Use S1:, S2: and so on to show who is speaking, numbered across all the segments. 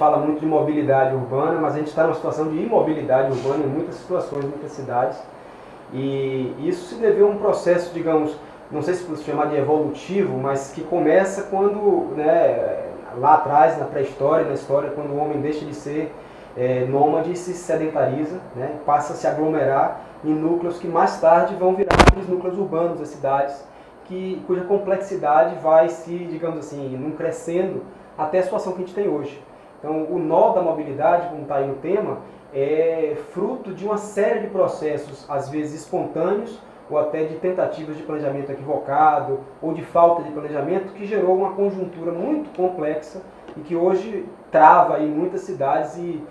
S1: fala muito de mobilidade urbana, mas a gente está numa situação de imobilidade urbana em muitas situações, em muitas cidades. E isso se deveu a um processo, digamos, não sei se pode chamar de evolutivo, mas que começa quando, né, lá atrás, na pré-história, na história, quando o homem deixa de ser nômade e se sedentariza, né, passa a se aglomerar em núcleos que mais tarde vão virar aqueles núcleos urbanos das cidades, cuja complexidade vai se, digamos assim, não crescendo até a situação que a gente tem hoje. Então, o nó da mobilidade, como está aí no tema, é fruto de uma série de processos, às vezes espontâneos, ou até de tentativas de planejamento equivocado, ou de falta de planejamento, que gerou uma conjuntura muito complexa e que hoje trava em muitas cidades e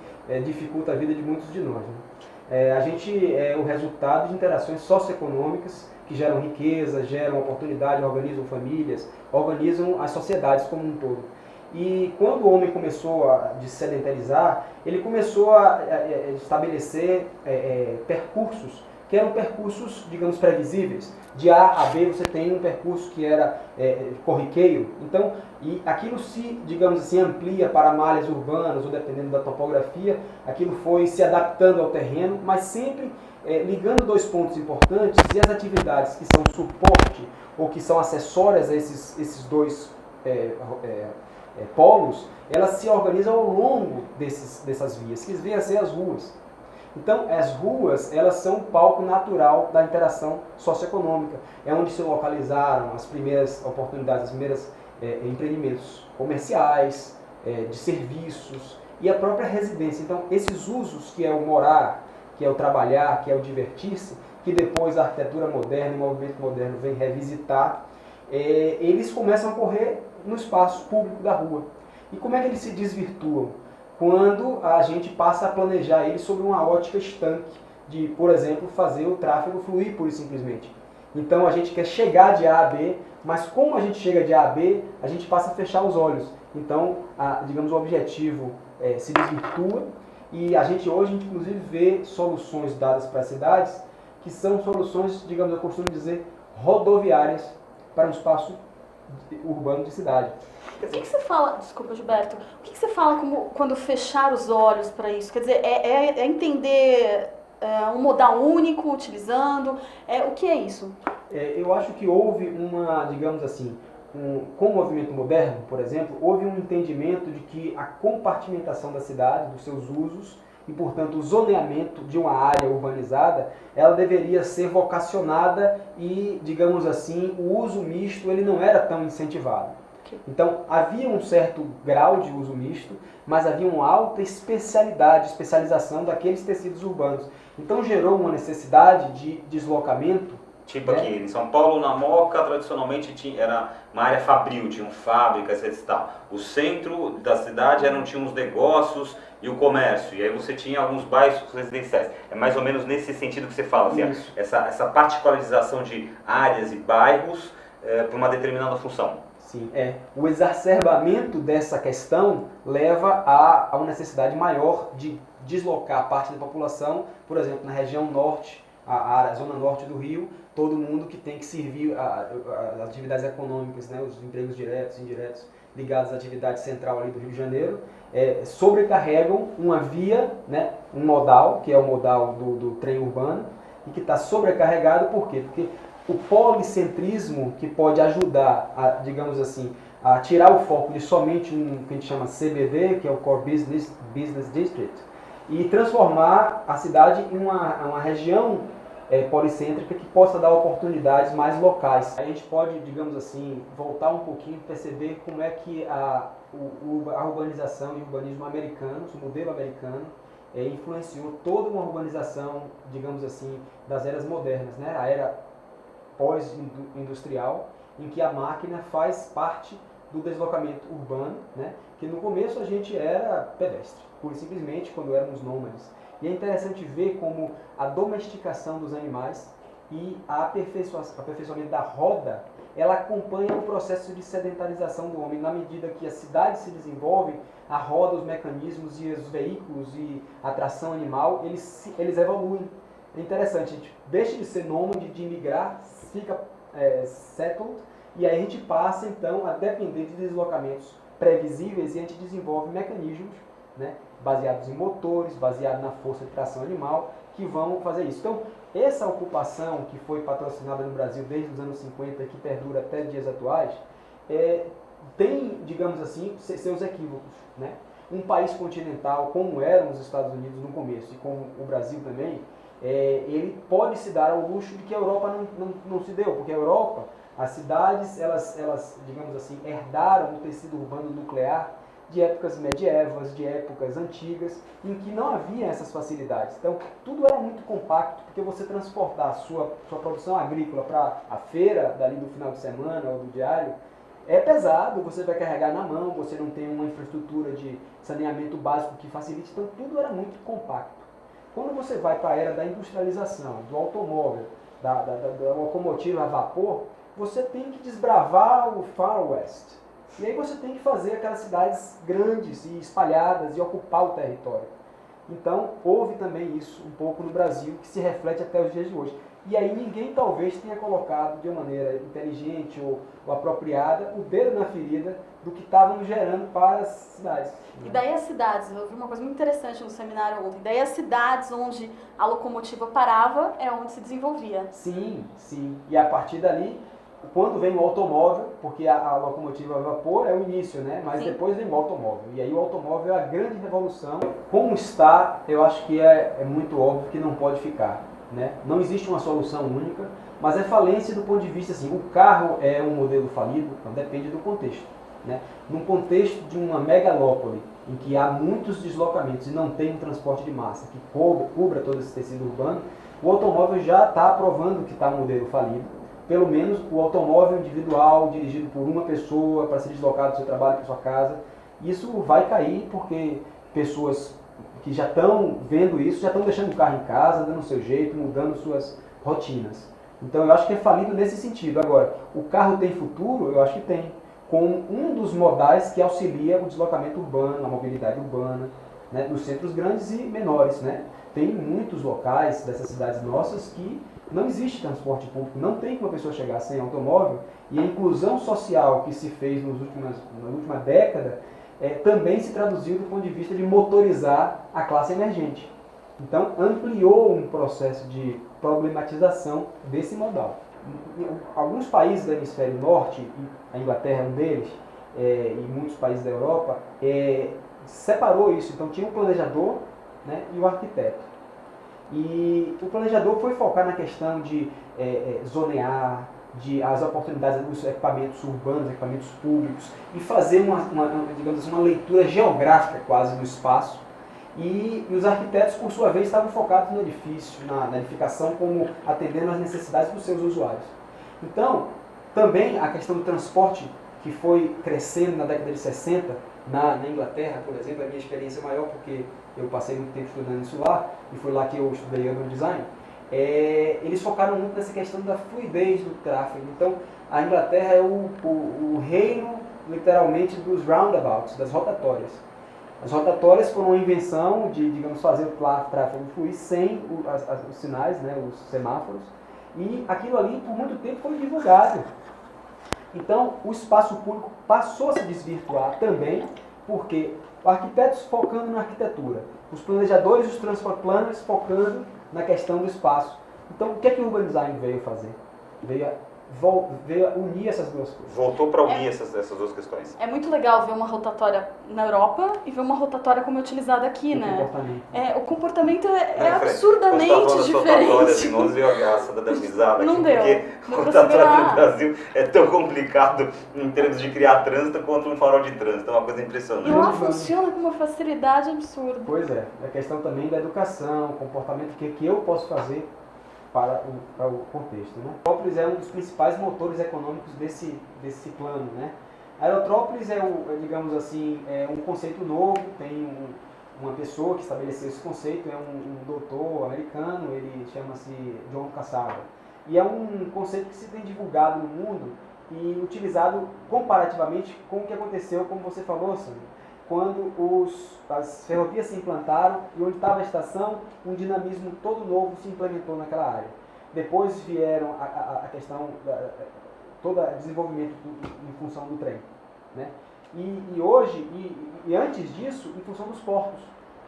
S1: dificulta a vida de muitos de nós, né? A gente é o resultado de interações socioeconômicas que geram riqueza, geram oportunidade, organizam famílias, organizam as sociedades como um todo. E quando o homem começou a se sedentarizar, ele começou a estabelecer percursos, que eram percursos, digamos, previsíveis. De A a B você tem um percurso que era corriqueiro. Então, e aquilo se, digamos assim, amplia para malhas urbanas, ou dependendo da topografia, aquilo foi se adaptando ao terreno, mas sempre ligando dois pontos importantes, e as atividades que são suporte ou que são acessórias a esses dois polos, elas se organizam ao longo dessas vias, que vêm a ser as ruas. Então, as ruas, elas são o palco natural da interação socioeconômica. É onde se localizaram as primeiras oportunidades, os primeiros empreendimentos comerciais, de serviços e a própria residência. Então, esses usos, que é o morar, que é o trabalhar, que é o divertir-se, que depois a arquitetura moderna e o movimento moderno vem revisitar, eles começam a ocorrer no espaço público da rua. E como é que eles se desvirtuam? Quando a gente passa a planejar eles sob uma ótica estanque, de, por exemplo, fazer o tráfego fluir pura e simplesmente. Então a gente quer chegar de A a B, mas como a gente chega de A a B, a gente passa a fechar os olhos. Então, digamos, o objetivo se desvirtua e a gente hoje, inclusive, vê soluções dadas para as cidades que são soluções, digamos, eu costumo dizer, rodoviárias para um espaço urbano de cidade.
S2: O que você fala, desculpa, Gilberto, o que você fala quando fechar os olhos para isso? Quer dizer, é entender um modal único utilizando, o que é isso?
S1: Eu acho que houve uma, digamos assim, com o movimento moderno, por exemplo, houve um entendimento de que a compartimentação da cidade, dos seus usos, e, portanto, o zoneamento de uma área urbanizada, ela deveria ser vocacionada e, digamos assim, o uso misto ele não era tão incentivado. Então, havia um certo grau de uso misto, mas havia uma alta especialização daqueles tecidos urbanos. Então, gerou uma necessidade de deslocamento.
S3: Tipo aqui em São Paulo, na Moca, tradicionalmente era uma área fabril, tinham fábricas e tal. O centro da cidade tinha uns negócios e o comércio, e aí você tinha alguns bairros residenciais. É mais ou menos nesse sentido que você fala, assim, essa particularização de áreas e bairros para uma determinada função.
S1: Sim, o exacerbamento dessa questão leva a uma necessidade maior de deslocar parte da população, por exemplo, na região norte, a zona norte do Rio, todo mundo que tem que servir as atividades econômicas, né, os empregos diretos e indiretos ligados à atividade central ali do Rio de Janeiro, sobrecarregam uma via, né, um modal, que é o modal do trem urbano, e que está sobrecarregado por quê? Porque o policentrismo, que pode ajudar, digamos assim, a tirar o foco de somente um que a gente chama CBD, que é o Core Business District, e transformar a cidade em uma região policêntrica que possa dar oportunidades mais locais. A gente pode, digamos assim, voltar um pouquinho e perceber como é que a urbanização e o urbanismo americanos, o modelo americano, influenciou toda uma urbanização, digamos assim, das eras modernas, né? A era pós-industrial, em que a máquina faz parte do deslocamento urbano, né? Que no começo a gente era pedestre, pura e simplesmente quando éramos nômades. E é interessante ver como a domesticação dos animais e a aperfeiçoamento da roda, ela acompanha o processo de sedentarização do homem. Na medida que as cidades se desenvolvem, a roda, os mecanismos e os veículos e a tração animal, eles evoluem. É interessante, a gente deixa de ser nômade, de migrar, fica settled, e aí a gente passa então a depender de deslocamentos previsíveis e a gente desenvolve mecanismos né, baseados em motores, baseados na força de tração animal, que vão fazer isso. Então, essa ocupação que foi patrocinada no Brasil desde os anos 50 e que perdura até dias atuais, tem, digamos assim, seus equívocos, né? Um país continental, como eram os Estados Unidos no começo e como o Brasil também, ele pode se dar ao luxo de que a Europa não se deu, porque a Europa, as cidades, elas, digamos assim, herdaram o tecido urbano nuclear de épocas medievas, de épocas antigas, em que não havia essas facilidades. Então, tudo era muito compacto, porque você transportar a sua produção agrícola para a feira, dali do final de semana ou do diário, é pesado, você vai carregar na mão, você não tem uma infraestrutura de saneamento básico que facilite, então tudo era muito compacto. Quando você vai para a era da industrialização, do automóvel, da locomotiva a vapor, você tem que desbravar o Far West. E aí você tem que fazer aquelas cidades grandes e espalhadas e ocupar o território. Então, houve também isso um pouco no Brasil, que se reflete até os dias de hoje. E aí ninguém talvez tenha colocado de uma maneira inteligente ou apropriada o dedo na ferida do que estavam gerando para as cidades.
S2: E daí as cidades, eu vi uma coisa muito interessante no seminário ontem, daí as cidades onde a locomotiva parava é onde se desenvolvia.
S1: Sim, sim. E a partir dali, quando vem o automóvel, porque a locomotiva a vapor é o início, né? Mas
S2: Sim.
S1: depois vem o automóvel. E aí o automóvel é a grande revolução. Como está, eu acho que é muito óbvio que não pode ficar, né? Não existe uma solução única, mas é falência do ponto de vista assim, o carro é um modelo falido, então depende do contexto, né? Num contexto de uma megalópole, em que há muitos deslocamentos e não tem um transporte de massa que cubra todo esse tecido urbano, o automóvel já está provando que está um modelo falido. Pelo menos o automóvel individual, dirigido por uma pessoa para se deslocar do seu trabalho para sua casa, isso vai cair porque pessoas que já estão vendo isso, já estão deixando o carro em casa, dando o seu jeito, mudando suas rotinas. Então eu acho que é falido nesse sentido. Agora, o carro tem futuro? Eu acho que tem. Como um dos modais que auxilia o deslocamento urbano, a mobilidade urbana, né, nos centros grandes e menores, né? Tem muitos locais dessas cidades nossas que não existe transporte público, não tem como a pessoa chegar sem automóvel, e a inclusão social que se fez na última década também se traduziu do ponto de vista de motorizar a classe emergente. Então, ampliou um processo de problematização desse modal. Em alguns países do hemisfério norte, a Inglaterra é um deles, e muitos países da Europa, separou isso. Então, tinha o planejador, né, e o arquiteto. E o planejador foi focar na questão de zonear, as oportunidades dos equipamentos urbanos, equipamentos públicos, e fazer digamos assim, uma leitura geográfica quase do espaço. E os arquitetos, por sua vez, estavam focados no edifício, na edificação, como atendendo às necessidades dos seus usuários. Então, também a questão do transporte, que foi crescendo na década de 60, na Inglaterra, por exemplo, a minha experiência é maior porque eu passei muito tempo estudando isso lá, e foi lá que eu estudei urban design. Eles focaram muito nessa questão da fluidez do tráfego. Então, a Inglaterra é o reino, literalmente, dos roundabouts, das rotatórias. As rotatórias foram uma invenção de, digamos, fazer o tráfego fluir sem os sinais, né, os semáforos, e aquilo ali, por muito tempo, foi divulgado. Então, o espaço público passou a se desvirtuar também, porque arquitetos focando na arquitetura, os planejadores e os transport planners focando na questão do espaço. Então, o que é que o urban design veio fazer? Veio unir essas duas coisas.
S3: Voltou para unir essas duas questões.
S2: É muito legal ver uma rotatória na Europa e ver uma rotatória como é utilizada aqui, né? O comportamento é absurdamente diferente.
S3: Não deu a graça da risada
S2: Não
S3: aqui,
S2: deu.
S3: porque rotatória no Brasil é tão complicado em termos de criar trânsito quanto um farol de trânsito. É uma coisa impressionante.
S2: E lá funciona com uma facilidade absurda.
S1: Pois é. A questão também da educação, comportamento, o que eu posso fazer para o contexto, né? Aerópolis é um dos principais motores econômicos desse plano, né? Aerópolis digamos assim, um conceito novo, tem uma pessoa que estabeleceu esse conceito, é um doutor americano, ele chama-se John Cassava. E é um conceito que se tem divulgado no mundo e utilizado comparativamente com o que aconteceu, como você falou, Sandro, quando as ferrovias se implantaram e onde estava a estação, um dinamismo todo novo se implementou naquela área. Depois vieram a questão, todo o desenvolvimento em função do trem, né? E hoje, e antes disso, em função dos portos.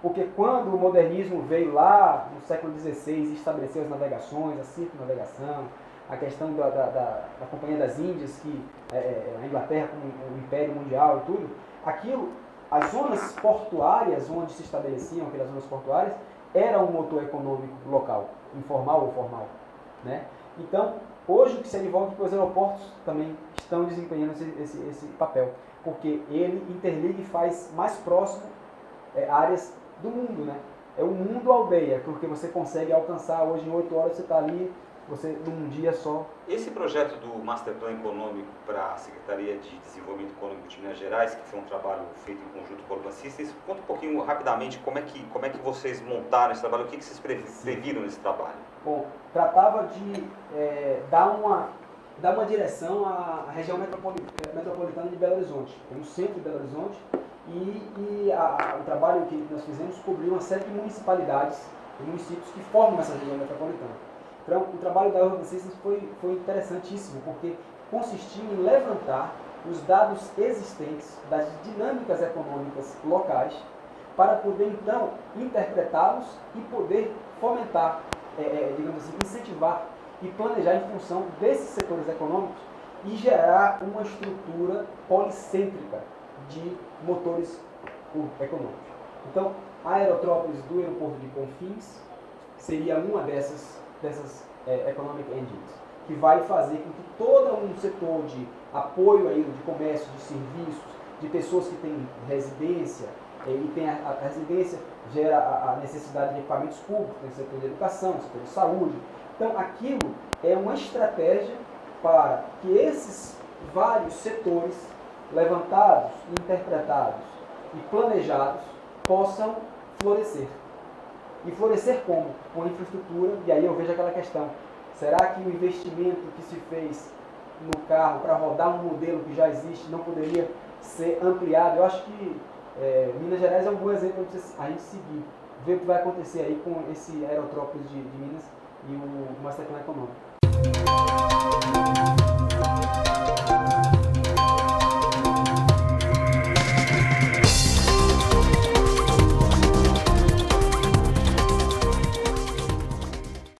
S1: Porque quando o modernismo veio lá no século XVI e estabeleceu as navegações, a circunnavegação, a questão da Companhia das Índias, que a Inglaterra como o Império Mundial e tudo, aquilo, as zonas portuárias onde se estabeleciam aquelas zonas portuárias, era um motor econômico local, informal ou formal, né? Então, hoje o que se advoga é que os aeroportos também estão desempenhando esse papel, porque ele interliga e faz mais próximo áreas do mundo, né? É o mundo aldeia, porque você consegue alcançar hoje em 8 horas, você está ali, você num dia só.
S3: Esse projeto do Master Plan Econômico para a Secretaria de Desenvolvimento Econômico de Minas Gerais, que foi um trabalho feito em conjunto com a Urban Systems, conta um pouquinho rapidamente como é que vocês montaram esse trabalho, o que vocês previram nesse trabalho?
S1: Bom, tratava de dar uma direção à região metropolitana de Belo Horizonte, no centro de Belo Horizonte, o trabalho que nós fizemos cobriu uma série de municipalidades e municípios que formam essa região metropolitana. Então, o trabalho da Urban Systems foi interessantíssimo, porque consistiu em levantar os dados existentes das dinâmicas econômicas locais para poder, então, interpretá-los e poder fomentar, digamos assim, incentivar e planejar em função desses setores econômicos e gerar uma estrutura policêntrica de motores econômicos. Então, a Aerotrópolis do aeroporto de Confins seria uma dessas economic engines, que vai fazer com que todo um setor de apoio aí, de comércio, de serviços, de pessoas que têm residência, e tem a residência gera a necessidade de equipamentos públicos, no setor de educação, no setor de saúde. Então, aquilo é uma estratégia para que esses vários setores levantados, interpretados e planejados possam florescer. E florescer como? Com a infraestrutura, e aí eu vejo aquela questão, será que o investimento que se fez no carro para rodar um modelo que já existe não poderia ser ampliado? Eu acho que Minas Gerais é um bom exemplo para a gente seguir, ver o que vai acontecer aí com esse Aerotrópolis de Minas e o Master Plan Econômico.